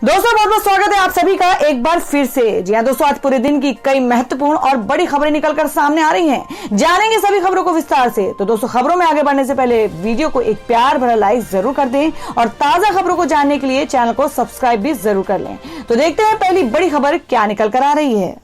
दोस्तों बहुत बहुत स्वागत है आप सभी का एक बार फिर से। जी हाँ दोस्तों, आज पूरे दिन की कई महत्वपूर्ण और बड़ी खबरें निकलकर सामने आ रही हैं। जानेंगे सभी खबरों को विस्तार से। तो दोस्तों, खबरों में आगे बढ़ने से पहले वीडियो को एक प्यार भरा लाइक जरूर कर दें और ताजा खबरों को जानने के लिए चैनल को सब्सक्राइब भी जरूर कर लें। तो देखते हैं पहली बड़ी खबर क्या निकल कर आ रही है।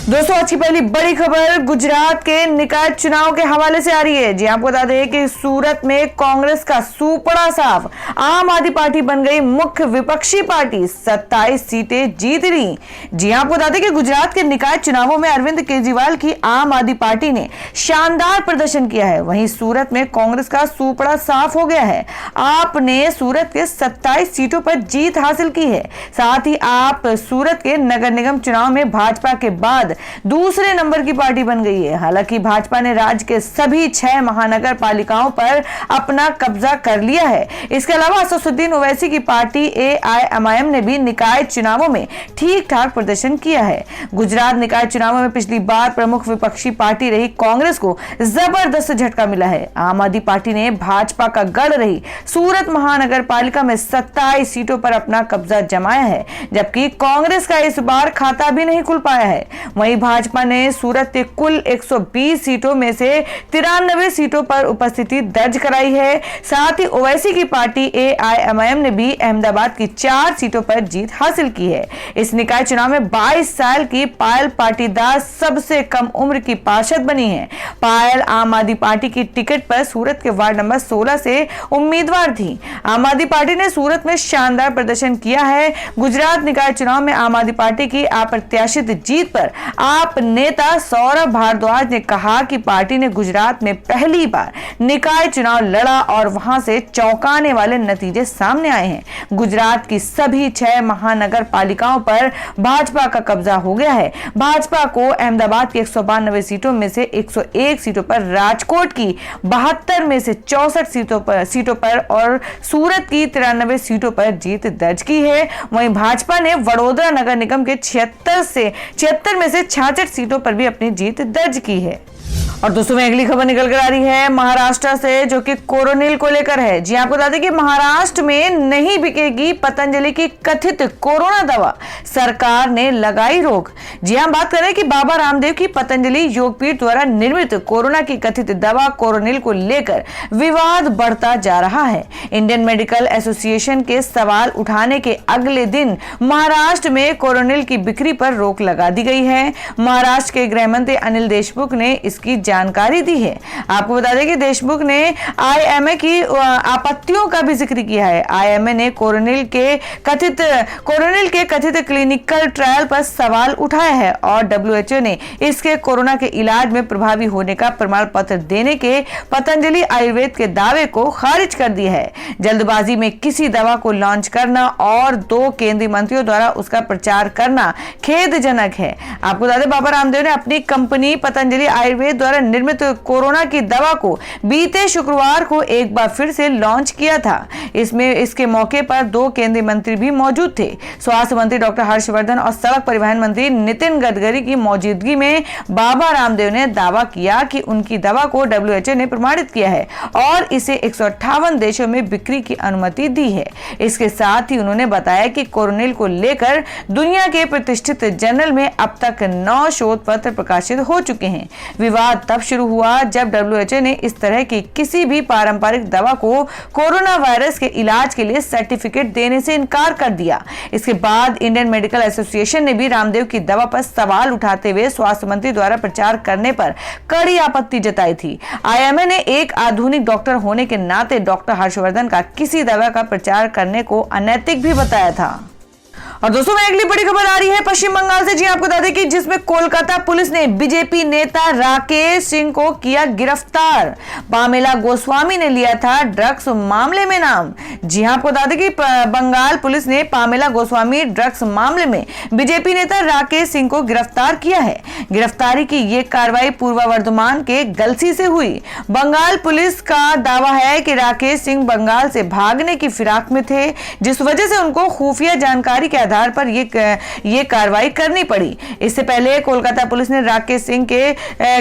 दोस्तों, आज की पहली बड़ी खबर गुजरात के निकाय चुनाव के हवाले से आ रही है। जी आपको बता दें कि सूरत में कांग्रेस का सुपड़ा साफ, आम आदमी पार्टी बन गई मुख्य विपक्षी पार्टी, 27 सीटें जीत ली। जी आपको बता दें कि गुजरात के निकाय चुनावों में अरविंद केजरीवाल की आम आदमी पार्टी ने शानदार प्रदर्शन किया है। वहीं सूरत में कांग्रेस का सुपड़ा साफ हो गया है। आपने सूरत के 27 सीटों पर जीत हासिल की है। साथ ही आप सूरत के नगर निगम चुनाव में भाजपा के बाद दूसरे नंबर की पार्टी बन गई है। हालांकि भाजपा ने राज्य के सभी 6 महानगर पालिकाओं पर अपना कब्जा कर लिया है। इसके अलावा असदुद्दीन ओवैसी की पार्टी AIMIM ने भी निकाय चुनावों में ठीक ठाक प्रदर्शन किया है। गुजरात निकाय चुनावों में पिछली बार प्रमुख विपक्षी पार्टी रही कांग्रेस को जबरदस्त झटका मिला है। आम आदमी पार्टी ने भाजपा का गढ़ रही सूरत महानगर पालिका में 27 सीटों पर अपना कब्जा जमाया है, जबकि कांग्रेस का इस बार खाता भी नहीं खुल पाया है। वहीं भाजपा ने सूरत के कुल 120 सीटों में से 93 सीटों पर उपस्थिति दर्ज कराई है। साथ ही ओवैसी की पार्टी AIMIM ने भी अहमदाबाद की 4 सीटों पर जीत हासिल की है। इस निकाय चुनाव में 22 साल की पायल पाटीदार सबसे कम उम्र की पार्षद बनी है। पायल आम आदमी पार्टी की टिकट पर सूरत के वार्ड नंबर 16 से उम्मीदवार थी। आम आदमी पार्टी ने सूरत में शानदार प्रदर्शन किया है। गुजरात निकाय चुनाव में आम आदमी पार्टी की अप्रत्याशित जीत पर आप नेता सौरभ भारद्वाज ने कहा कि पार्टी ने गुजरात में पहली बार निकाय चुनाव लड़ा और वहां से चौंकाने वाले नतीजे सामने आए हैं। गुजरात की सभी 6 महानगर पालिकाओं पर भाजपा का कब्जा हो गया है। भाजपा को अहमदाबाद की 192 सीटों में से 101 सीटों पर, राजकोट की 72 में से 64 सीटों पर और सूरत की 93 सीटों पर जीत दर्ज की है। वहीं भाजपा ने वडोदरा नगर निगम के 76 में से 66 सीटों पर भी अपनी जीत दर्ज की है। और दोस्तों में अगली खबर निकल कर आ रही है महाराष्ट्र से, जो कि कोरोनिल को लेकर है। जी आपको बता दें कि महाराष्ट्र में नहीं बिकेगी पतंजलि की कथित कोरोना दवा, सरकार ने लगाई रोक। जी हम बात करें कि बाबा रामदेव की पतंजलि योगपीठ द्वारा निर्मित कोरोना की कथित दवा कोरोनिल को लेकर विवाद बढ़ता जा रहा है। इंडियन मेडिकल एसोसिएशन के सवाल उठाने के अगले दिन महाराष्ट्र में कोरोनिल की बिक्री पर रोक लगा दी गई है। महाराष्ट्र के गृह मंत्री अनिल देशमुख ने इसकी जानकारी दी है। आपको बता दें कि देशमुख ने IMA की आपत्तियों का भी जिक्र किया है। IMA ने कोरोनिल के कथित क्लिनिकल ट्रायल पर सवाल उठाया है और WHO ने इसके कोरोना के इलाज में प्रभावी होने का प्रमाण पत्र देने के पतंजलि आयुर्वेद के दावे को खारिज कर दिया है। जल्दबाजी में किसी दवा को लॉन्च करना और 2 केंद्रीय मंत्रियों द्वारा उसका प्रचार करना खेदजनक है। आपको बता दें बाबा रामदेव ने अपनी कंपनी पतंजलि आयुर्वेद द्वारा निर्मित कोरोना की दवा को बीते शुक्रवार को एक बार फिर से लॉन्च किया था। इसके मौके पर 2 केंद्रीय मंत्री भी मौजूद थे। स्वास्थ्य मंत्री डॉक्टर हर्षवर्धन और सड़क परिवहन मंत्री नितिन गडकरी की मौजूदगी में बाबा रामदेव ने दावा किया कि उनकी दवा को WHO ने प्रमाणित किया है और इसे 158 देशों में बिक्री की अनुमति दी है। इसके साथ ही उन्होंने बताया कि कोरोनिल को लेकर दुनिया के प्रतिष्ठित जर्नल में अब तक 9 शोध पत्र प्रकाशित हो चुके हैं। विवाद तब शुरू हुआ जब WHO ने इस तरह की किसी भी पारंपरिक दवा को कोरोना वायरस के इलाज के लिए सर्टिफिकेट देने से इनकार कर दिया। इसके बाद इंडियन मेडिकल एसोसिएशन ने भी रामदेव की दवा पर सवाल उठाते हुए स्वास्थ्य मंत्री द्वारा प्रचार करने पर कड़ी आपत्ति जताई थी। IMA ने एक आधुनिक डॉक्टर होने के नाते डॉक्टर हर्षवर्धन का किसी दवा का प्रचार करने को अनैतिक भी बताया था। और दोस्तों में अगली बड़ी खबर आ रही है पश्चिम बंगाल से। जी आपको बता दें कि जिसमें कोलकाता पुलिस ने बीजेपी नेता राकेश सिंह को किया गिरफ्तार। पामेला गोस्वामी ने लिया था ड्रग्स मामले में नाम। जी हां, आपको बता दें कि बंगाल पुलिस ने पामेला गोस्वामी ड्रग्स मामले में बीजेपी नेता राकेश सिंह को गिरफ्तार किया है। गिरफ्तारी की यह कार्रवाई पूर्व वर्धमान के गलसी से हुई। बंगाल पुलिस का दावा है कि राकेश सिंह बंगाल से भागने की फिराक में थे, जिस वजह से उनको खुफिया जानकारी के आधार पर ये कार्रवाई करनी पड़ी। इससे पहले कोलकाता पुलिस ने राकेश सिंह के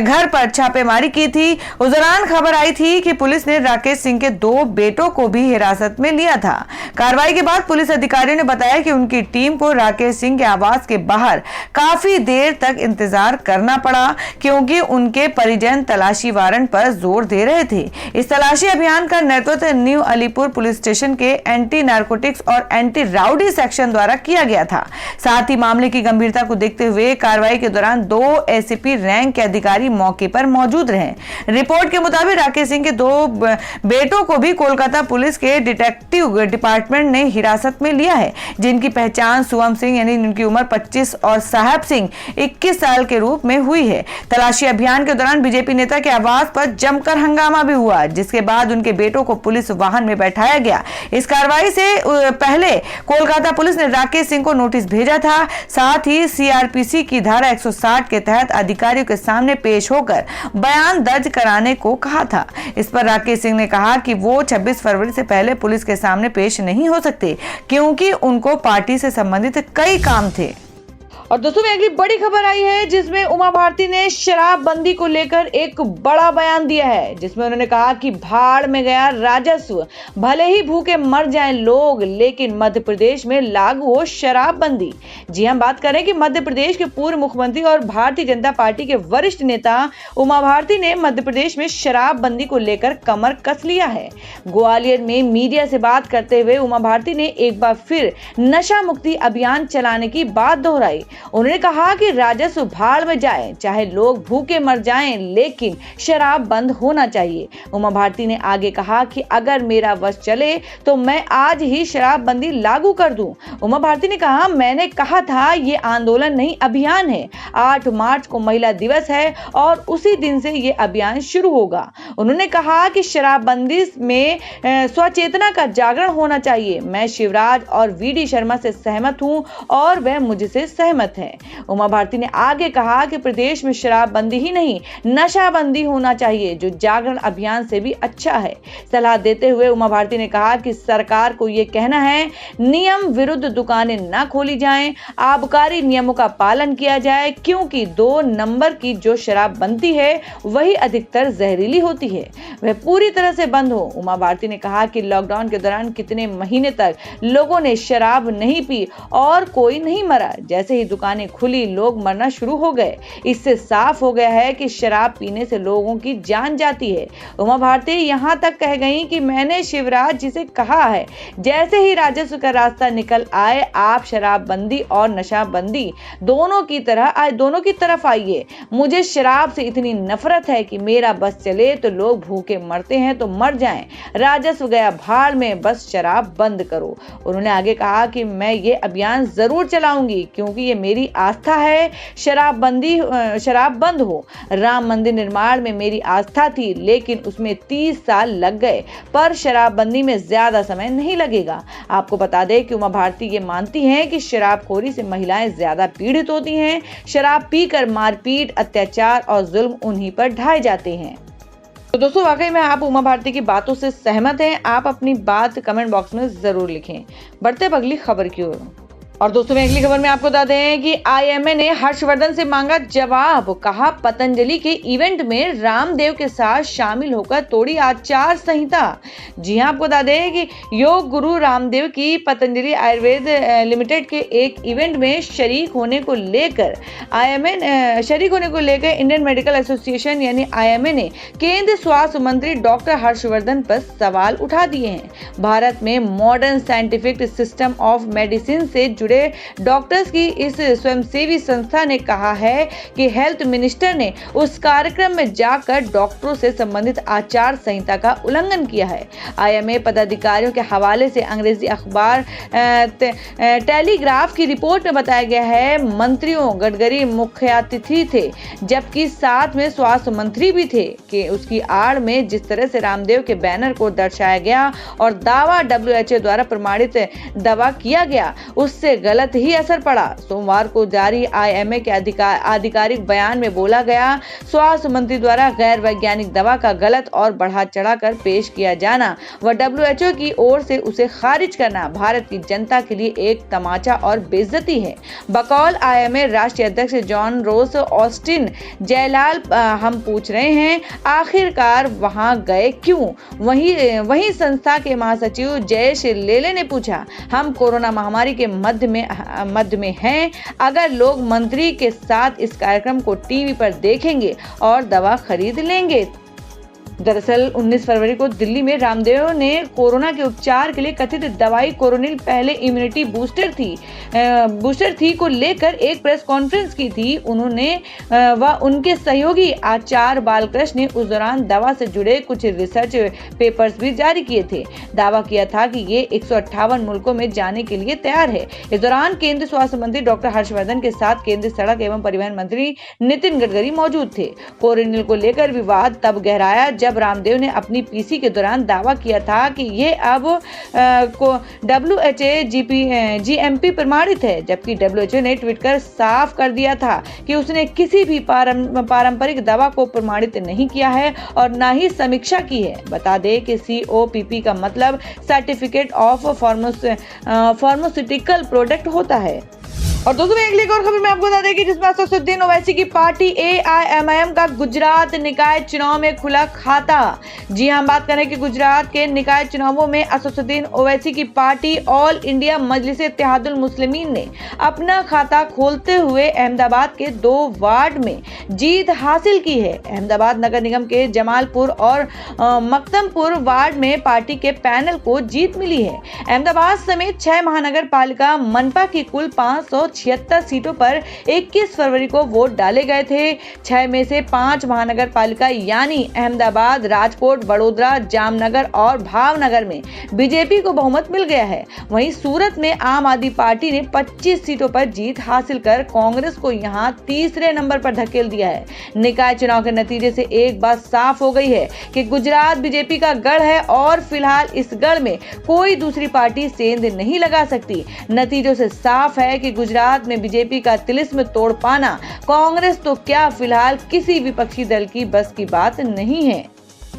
घर पर छापेमारी की थी। उस दौरान खबर आई थी कि पुलिस ने राकेश सिंह के 2 बेटों को भी हिरासत में लिया था। कार्रवाई के बाद पुलिस अधिकारियों ने बताया कि उनकी टीम को राकेश सिंह के आवास के बाहर काफी देर तक इंतजार करना पड़ा, क्योंकि उनके परिजन तलाशी वारंट पर जोर दे रहे थे। इस तलाशी अभियान का नेतृत्व न्यू अलीपुर पुलिस स्टेशन के एंटी नारकोटिक्स और एंटी राउडी सेक्शन द्वारा किया गया था। साथ ही मामले की गंभीरता को देखते हुए कार्रवाई के दौरान 2 एसीपी रैंक के अधिकारी मौके पर मौजूद रहे। रिपोर्ट के मुताबिक राकेश सिंह के 2 बेटों को भी कोलकाता पुलिस के डिटेक्टिव डिपार्टमेंट ने हिरासत में लिया है, जिनकी पहचान सुवम सिंह यानी उनकी उम्र 25 और साहब सिंह 21 साल के रूप में हुई है। तलाशी अभियान के दौरान बीजेपी नेता के आवास पर जमकर हंगामा भी हुआ, जिसके बाद उनके बेटों को पुलिस वाहन में बैठाया गया। इस कार्रवाई से पहले कोलकाता पुलिस ने राकेश सिंह को नोटिस भेजा था। साथ ही सीआरपीसी की धारा 160 के तहत अधिकारियों के सामने पेश होकर बयान दर्ज कराने को कहा था। इस पर राकेश सिंह ने कहा कि वो 26 फरवरी से पहले पुलिस के सामने पेश नहीं हो सकते, क्योंकि उनको पार्टी से संबंधित कई काम थे। और दोस्तों में अगली बड़ी खबर आई है, जिसमें उमा भारती ने शराबबंदी को लेकर एक बड़ा बयान दिया है, जिसमें उन्होंने कहा कि भाड़ में गया राजस्व, भले ही भूखे मर जाएं लोग, लेकिन मध्य प्रदेश में लागू हो शराबबंदी। जी हम बात करें कि मध्य प्रदेश के पूर्व मुख्यमंत्री और भारतीय जनता पार्टी के वरिष्ठ नेता उमा भारती ने मध्य प्रदेश में शराबबंदी को लेकर कमर कस लिया है। ग्वालियर में मीडिया से बात करते हुए उमा भारती ने एक बार फिर नशा मुक्ति अभियान चलाने की बात दोहराई। उन्होंने कहा कि राजस्व भाड़ में जाए, चाहे लोग भूखे मर जाएं, लेकिन शराब बंद होना चाहिए। उमा भारती ने आगे कहा कि अगर मेरा वश चले तो मैं आज ही शराबबंदी लागू कर दूं। उमा भारती ने कहा, मैंने कहा था ये आंदोलन नहीं अभियान है। 8 मार्च को महिला दिवस है और उसी दिन से ये अभियान शुरू होगा। उन्होंने कहा कि शराबबंदी में स्वचेतना का जागरण होना चाहिए। मैं शिवराज और वीडी शर्मा से सहमत हूं और वह मुझसे सहमत है। उमा भारती ने आगे कहा कि प्रदेश में शराबबंदी ही नहीं, नशाबंदी होना चाहिए, जो जागरण अभियान से भी अच्छा है। सलाह देते हुए उमा भारती ने कहा कि सरकार को यह कहना है, नियम विरुद्ध दुकानें ना खोली जाएं, आबकारी नियमों का पालन किया जाए, क्योंकि 2 नंबर की जो शराब बनती है वही अधिकतर जहरीली होती है, वह पूरी तरह से बंद हो। उमा भारती ने कहा कि लॉकडाउन के दौरान कितने महीने तक लोगों ने शराब नहीं पी और कोई नहीं मरा। जैसे ही दुकानें खुली, लोग मरना शुरू हो गए। इससे साफ हो गया है कि शराब पीने से लोगों की जान जाती है। उमा भारती यहां तक कह गई कि मैंने शिवराज जी से कहा है, जैसे ही राजस्व का रास्ता निकल आए, आप शराबबंदी और नशाबंदी दोनों की तरफ आइए। मुझे शराब से इतनी नफरत है कि मेरा बस चले तो लोग भूखे मरते हैं तो मर जाएं, राजस्व गया भाड़ में, बस शराब बंद करो। उन्होंने आगे कहा कि मैं ये अभियान जरूर चलाऊंगी, क्योंकि ये मेरी आस्था है। शराब बंद हो। राम मंदिर निर्माण में मेरी आस्था थी, लेकिन उसमें 30 साल लग गए, पर शराबबंदी में ज्यादा समय नहीं लगेगा। आपको बता दें कि उमा भारती ये मानती हैं कि शराबखोरी से महिलाएं ज्यादा पीड़ित होती हैं। शराब पीकर मारपीट, अत्याचार और जुल्म उन्हीं पर ढाए जाते हैं। तो दोस्तों, वाकई में आप उमा भारती की बातों से सहमत हैं? आप अपनी बात कमेंट बॉक्स में जरूर लिखें। बढ़ते हैं अगली खबर की ओर। और दोस्तों, मैं अगली खबर में आपको बता दें कि आईएमए ने हर्षवर्धन से मांगा जवाब। कहा, पतंजलि के इवेंट में रामदेव के साथ शामिल होकर तोड़ी आचार संहिता। जी हां, आपको बता दें कि योग गुरु रामदेव की पतंजलि आयुर्वेद लिमिटेड के एक इवेंट में शरीक होने को लेकर इंडियन मेडिकल एसोसिएशन यानी आईएमए ने केंद्रीय स्वास्थ्य मंत्री डॉक्टर हर्षवर्धन पर सवाल उठा दिए हैं। भारत में modern scientific system of medicine से जुड़े डॉक्टर्स की इस स्वयंसेवी संस्था ने कहा है कि हेल्थ मिनिस्टर ने उस कार्यक्रम में जाकर डॉक्टरों से संबंधित आचार संहिता का उल्लंघन किया है। आईएमए पदाधिकारियों के हवाले से अंग्रेजी अखबार टेलीग्राफ की रिपोर्ट में बताया गया है, मंत्रियों गडकरी मुख्यातिथि थे, जबकि साथ में स्वास्थ्य मंत्री भी थे, कि उसकी आड़ में जिस तरह से रामदेव के बैनर को दर्शाया गया और दावा WHO द्वारा प्रमाणित दवा किया गया, उससे से गलत ही असर पड़ा। सोमवार को जारी आईएमए के आधिकारिक बयान में बोला गया, स्वास्थ्य मंत्री द्वारा गैर वैज्ञानिक दवा का गलत और बढ़ा चढ़ाकर पेश किया जाना व WHO की ओर से उसे खारिज करना भारत की जनता के लिए एक तमाचा और बेइज्जती है। बकौल आईएमए राष्ट्रीय अध्यक्ष जॉन रोस ऑस्टिन जयलाल, हम पूछ रहे हैं आखिरकार वहां गए क्यों? वहीं संस्था के महासचिव जयेश लेले ने पूछा, हम कोरोना महामारी के मध्य में हैं। अगर लोग मंत्री के साथ इस कार्यक्रम को टीवी पर देखेंगे और दवा खरीद लेंगे। दरअसल 19 फरवरी को दिल्ली में रामदेव ने कोरोना के उपचार के लिए कथित दवाई कोरोनिल पहले इम्यूनिटी बूस्टर थी को लेकर एक प्रेस कॉन्फ्रेंस की थी। उन्होंने व उनके सहयोगी आचार्य बालकृष्ण ने उस दौरान दवा से जुड़े कुछ रिसर्च पेपर्स भी जारी किए थे। दावा किया था कि ये 158 मुल्कों में जाने के लिए तैयार है। इस दौरान केंद्रीय स्वास्थ्य मंत्री डॉक्टर हर्षवर्धन के साथ केंद्रीय सड़क एवं परिवहन मंत्री नितिन गडकरी मौजूद थे। कोरोनिल को लेकर विवाद तब गहराया जब रामदेव ने अपनी पीसी के दौरान दावा किया था कि ये अब WHO GMP प्रमाणित है, जबकि WHO ने ट्वीट कर साफ कर दिया था कि उसने किसी भी पारंपरिक दवा को प्रमाणित नहीं किया है और न ही समीक्षा की है। बता दें कि COPP का मतलब सर्टिफिकेट ऑफ फार्मास्यूटिकल प्रोडक्ट होता है। और दोस्तों एक और खबर में आपको बता दें कि जिसमें असदुद्दीन ओवैसी की पार्टी AIMIM का गुजरात निकाय चुनाव में खुला खाता। जी हां, हम बात करें कि गुजरात के निकाय चुनावों में असदुद्दीन ओवैसी की पार्टी ऑल इंडिया मजलिस इत्तेहादुल मुस्लिमीन ने अपना खाता खोलते हुए अहमदाबाद के 2 वार्ड में जीत हासिल की है। अहमदाबाद नगर निगम के जमालपुर और मकदमपुर वार्ड में पार्टी के पैनल को जीत मिली है। अहमदाबाद समेत 6 महानगर पालिका मनपा की कुल 576 सीटों पर 21 फरवरी को वोट डाले गए थे। 6 में से 5 महानगर पालिका यानी अहमदाबाद, राजकोट, बड़ोदरा, जामनगर और भावनगर में बीजेपी को बहुमत मिल गया है। वहीं सूरत में आम आदमी पार्टी ने 25 सीटों पर जीत हासिल कर कांग्रेस को यहां तीसरे नंबर पर धकेल दिया है। निकाय चुनाव के नतीजे से एक बात साफ हो गई है कि गुजरात बीजेपी का गढ़ है और फिलहाल इस गढ़ में कोई दूसरी पार्टी सेंध नहीं लगा सकती। नतीजों से साफ है कि गुजरात में बीजेपी का तिलिस्म तोड़ पाना कांग्रेस तो क्या फिलहाल किसी विपक्षी दल की बस की बात नहीं है।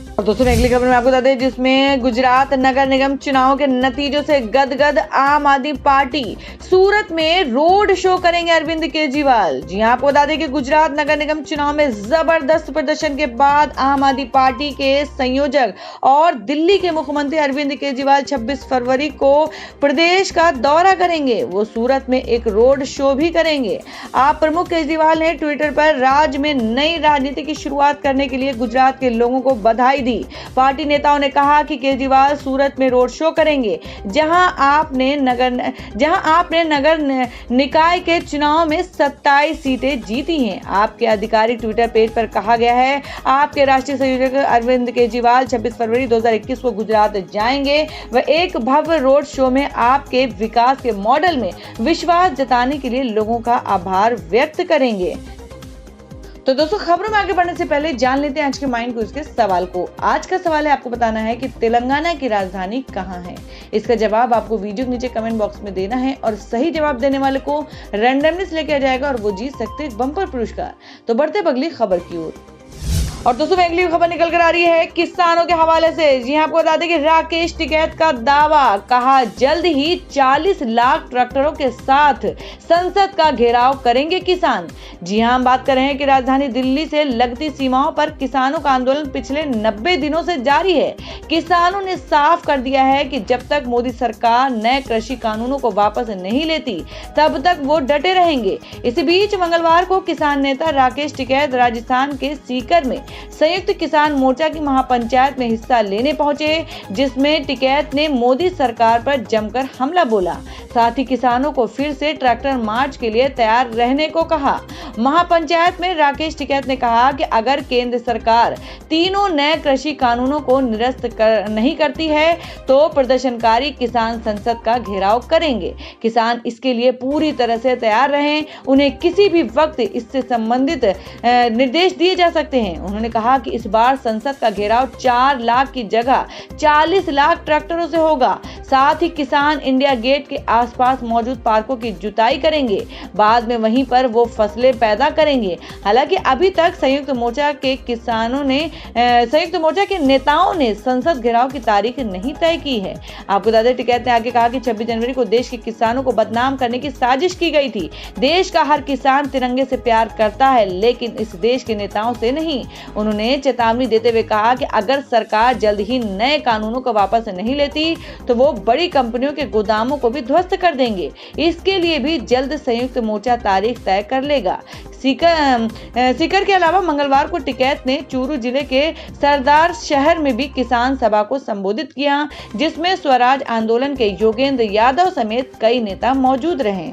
और दोस्तों अगली खबर में आपको बता दें जिसमें गुजरात नगर निगम चुनाव के नतीजों से गदगद आम आदमी पार्टी, सूरत में रोड शो करेंगे अरविंद केजरीवाल। जी हां, आपको बता दें कि गुजरात नगर निगम चुनाव में जबरदस्त प्रदर्शन के बाद आम आदमी पार्टी के संयोजक और दिल्ली के मुख्यमंत्री अरविंद केजरीवाल 26 फरवरी को प्रदेश का दौरा करेंगे। वो सूरत में एक रोड शो भी करेंगे। आप प्रमुख केजरीवाल ने ट्विटर पर राज्य में नई राजनीति की शुरुआत करने के लिए गुजरात के लोगों को बधाई दी। पार्टी नेताओं ने कहा कि केजरीवाल सूरत में रोड शो करेंगे, जहां आपने नगर निकाय के चुनाव में 27 सीटें जीती हैं। आपके आधिकारिक ट्विटर पेज पर कहा गया है, आपके राष्ट्रीय संयोजक अरविंद केजरीवाल 26 फरवरी 2021 को गुजरात जाएंगे। वह एक भव्य रोड शो में आपके विकास के मॉडल में विश्वास जताने के लिए लोगों का आभार व्यक्त करेंगे। तो दोस्तों खबरों में आगे बढ़ने से पहले जान लेते हैं आज के माइंड क्विज के सवाल को। आज का सवाल है, आपको बताना है कि तेलंगाना की राजधानी कहाँ है। इसका जवाब आपको वीडियो के नीचे कमेंट बॉक्स में देना है और सही जवाब देने वाले को रैंडमली लेके आ जाएगा और वो जीत सकते हैं बम्पर पुरस्कार। तो बढ़ते अगली खबर की ओर। और दोस्तों अगली खबर निकल कर आ रही है किसानों के हवाले से। जी हां, आपको बता दें कि राकेश टिकैत का दावा, कहा जल्द ही 40 लाख ट्रैक्टरों के साथ संसद का घेराव करेंगे किसान। जी हां, हम बात कर रहे हैं कि राजधानी दिल्ली से लगती सीमाओं पर किसानों का आंदोलन पिछले 90 दिनों से जारी है। किसानों ने साफ कर दिया है कि जब तक मोदी सरकार नए कृषि कानूनों को वापस नहीं लेती तब तक वो डटे रहेंगे। इसी बीच मंगलवार को किसान नेता राकेश टिकैत राजस्थान के सीकर में संयुक्त किसान मोर्चा की महापंचायत में हिस्सा लेने पहुंचे, जिसमें टिकैत ने मोदी सरकार पर जमकर हमला बोला। साथ ही किसानों को फिर से ट्रैक्टर मार्च के लिए तैयार रहने को कहा। महापंचायत में राकेश टिकैत ने कहा कि अगर केंद्र सरकार तीनों नए कृषि कानूनों को निरस्त नहीं करती है तो प्रदर्शनकारी किसान संसद का घेराव करेंगे। किसान इसके लिए पूरी तरह से तैयार रहें। उन्हें किसी भी वक्त इससे संबंधित निर्देश दिए जा सकते हैं। उन्होंने कहा कि इस बार संसद का घेराव 4 लाख की जगह 40 लाख ट्रैक्टरों से होगा। साथ ही किसान इंडिया गेट के आसपास मौजूद पार्कों की जुताई करेंगे, बाद में वहीं पर वो फसलें पैदा करेंगे। हालांकि अभी तक संयुक्त मोर्चा के नेताओं ने संसद घेराव की तारीख नहीं तय की है। आपको बता दें, टिकैत ने आगे कहा कि 26 जनवरी को देश के किसानों को बदनाम करने की साजिश की गई थी। देश का हर किसान तिरंगे से प्यार करता है, लेकिन इस देश के नेताओं से नहीं। उन्होंने चेतावनी देते हुए कहा कि अगर सरकार जल्द ही नए कानूनों को वापस नहीं लेती तो वो बड़ी कंपनियों के गोदामों को भी ध्वस्त कर देंगे। इसके लिए भी जल्द संयुक्त मोर्चा तारीख तय कर लेगा। सीकर के अलावा मंगलवार को टिकैत ने चूरू जिले के सरदार शहर में भी किसान सभा को संबोधित किया, जिसमें स्वराज आंदोलन के योगेंद्र यादव समेत कई नेता मौजूद रहे।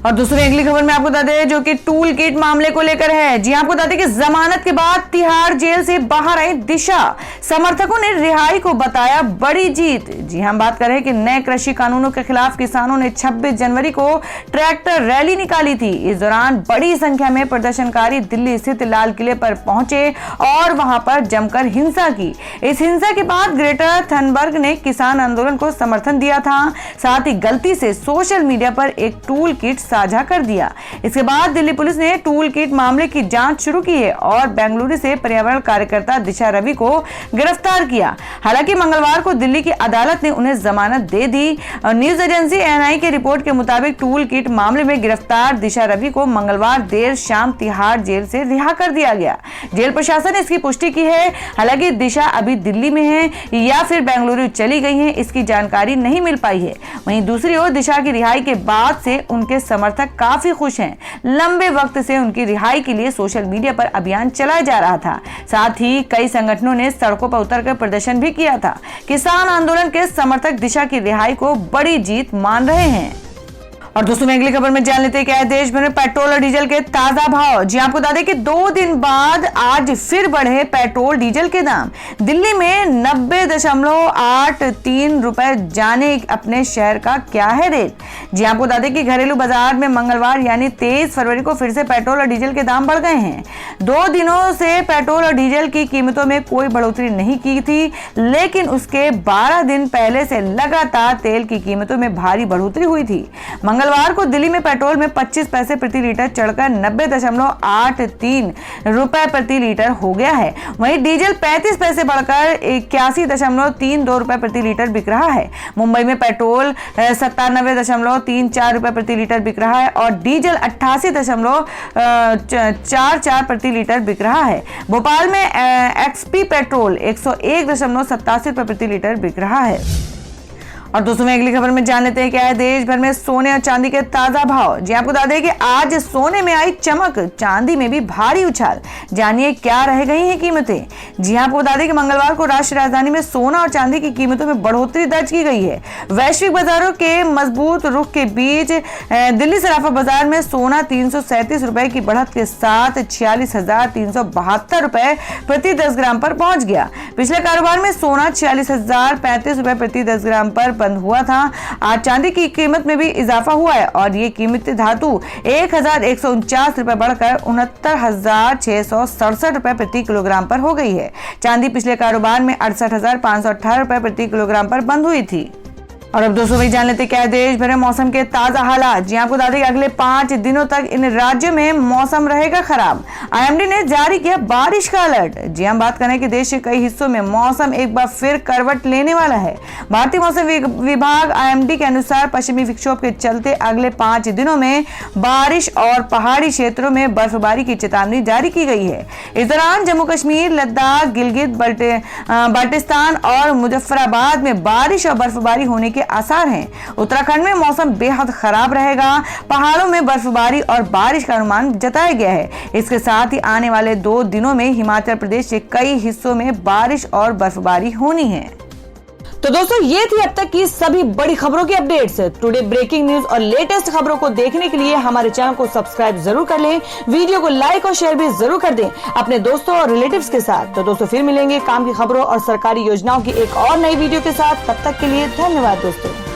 और दूसरी अगली खबर में आपको बता दें, जो कि टूल किट मामले को लेकर है। जी आपको बता दें कि जमानत के बाद तिहाड़ जेल से बाहर आई दिशा, समर्थकों ने रिहाई को बताया बड़ी जीत। जी हम बात कर रहे हैं कि नए कृषि कानूनों के खिलाफ किसानों ने 26 जनवरी को ट्रैक्टर रैली निकाली थी। इस दौरान बड़ी संख्या में प्रदर्शनकारी दिल्ली स्थित लाल किले पर पहुंचे और वहां पर जमकर हिंसा की। इस हिंसा के बाद ग्रेटा थनबर्ग ने किसान आंदोलन को समर्थन दिया था, साथ ही गलती से सोशल मीडिया पर एक टूल किट साझा कर दिया। इसके बाद दिल्ली पुलिस ने टूल किट मामले की जांच शुरू की है और बेंगलुरु से पर्यावरण कार्यकर्ता दिशा रवि को गिरफ्तार किया। हालांकि मंगलवार को दिल्ली की अदालत ने उन्हें जमानत दे दी। न्यूज एजेंसी एएनआई की रिपोर्ट के मुताबिक टूल किट मामले में गिरफ्तार दिशा रवि को मंगलवार देर शाम तिहाड़ जेल से रिहा कर दिया गया। जेल प्रशासन ने इसकी पुष्टि की है। हालांकि दिशा अभी दिल्ली में है या फिर बेंगलुरु चली गई है, इसकी जानकारी नहीं मिल पाई है। वहीं दूसरी ओर दिशा की रिहाई के बाद से उनके समर्थक काफी खुश हैं। लंबे वक्त से उनकी रिहाई के लिए सोशल मीडिया पर अभियान चलाया जा रहा था। साथ ही कई संगठनों ने सड़कों पर उतरकर प्रदर्शन भी किया था। किसान आंदोलन के समर्थक दिशा की रिहाई को बड़ी जीत मान रहे हैं। और दोस्तों अगली खबर में जान लेते हैं क्या है देश भर में पेट्रोल और डीजल के ताजा भाव। जी आपको बता दें कि 2 दिन बाद आज फिर बढ़े पेट्रोल डीजल के दाम। दिल्ली में 90.83 रुपए जाने अपने शहर का क्या है रेट। जी आपको बता दें कि घरेलू बाजार में मंगलवार यानी 23 फरवरी को फिर से पेट्रोल और डीजल के दाम बढ़ गए हैं। 2 दिनों से पेट्रोल और डीजल की कीमतों में कोई बढ़ोतरी नहीं की थी, लेकिन उसके 12 दिन पहले से लगातार तेल की कीमतों में भारी बढ़ोतरी हुई थी। मंगलवार को दिल्ली में पेट्रोल में 25 पैसे प्रति लीटर चढ़कर 90.83 रुपए प्रति लीटर हो गया है। वहीं डीजल 35 पैसे बढ़कर 81.32 रुपए प्रति लीटर बिक रहा है। मुंबई में पेट्रोल 97.34 रुपए प्रति लीटर बिक रहा है और डीजल 88.44 प्रति लीटर बिक रहा है। भोपाल में एक्सपी पेट्रोल 101.87 रुपए प्रति लीटर बिक रहा है। और दोस्तों अगली खबर में जान लेते हैं क्या है देश भर में सोने और चांदी के ताजा भाव। जी आपको बता दें कि आज सोने में आई चमक, चांदी में भी भारी उछाल। जानिए क्या रह गई हैं कीमतें। जी आपको बता दें कि मंगलवार को राष्ट्रीय राजधानी में सोना और चांदी की कीमतों में बढ़ोतरी दर्ज की गई है। वैश्विक बाजारों के मजबूत रुख के बीच दिल्ली सराफा बाजार में सोना 337 रुपए की बढ़त के साथ 46,372 रुपए प्रति 10 ग्राम पर पहुंच गया। पिछले कारोबार में सोना 46,035 रुपए प्रति 10 ग्राम पर बंद हुआ था। आज चांदी की कीमत में भी इजाफा हुआ है और ये कीमती धातु 1,149 रुपए बढ़कर 69,667 रुपए प्रति किलोग्राम पर हो गई है। चांदी पिछले कारोबार में 68,518 रुपए प्रति किलोग्राम पर बंद हुई थी। और अब दोस्तों भाई जान लेते क्या है देश भर में मौसम के ताजा हालात। जी आपको बता दें कि अगले 5 दिनों तक इन राज्यों में मौसम रहेगा खराब। आईएमडी ने जारी किया बारिश का अलर्ट। जी हम बात करें कि देश के कई हिस्सों में मौसम एक बार फिर करवट लेने वाला है। भारतीय मौसम विभाग आईएमडी के अनुसार पश्चिमी विक्षोभ के चलते अगले 5 दिनों में बारिश और पहाड़ी क्षेत्रों में बर्फबारी की चेतावनी जारी की गई है। इस दौरान जम्मू कश्मीर, लद्दाख, गिलगित बाल्टिस्तान और मुजफ्फराबाद में बारिश और बर्फबारी होने आसार हैं। उत्तराखंड में मौसम बेहद खराब रहेगा। पहाड़ों में बर्फबारी और बारिश का अनुमान जताया गया है। इसके साथ ही आने वाले 2 दिनों में हिमाचल प्रदेश के कई हिस्सों में बारिश और बर्फबारी होनी है। तो दोस्तों ये थी अब तक की सभी बड़ी खबरों की अपडेट्स। टुडे ब्रेकिंग न्यूज और लेटेस्ट खबरों को देखने के लिए हमारे चैनल को सब्सक्राइब जरूर कर लें। वीडियो को लाइक और शेयर भी जरूर कर दें अपने दोस्तों और रिलेटिव्स के साथ। तो दोस्तों फिर मिलेंगे काम की खबरों और सरकारी योजनाओं की एक और नई वीडियो के साथ। तब तक के लिए धन्यवाद दोस्तों।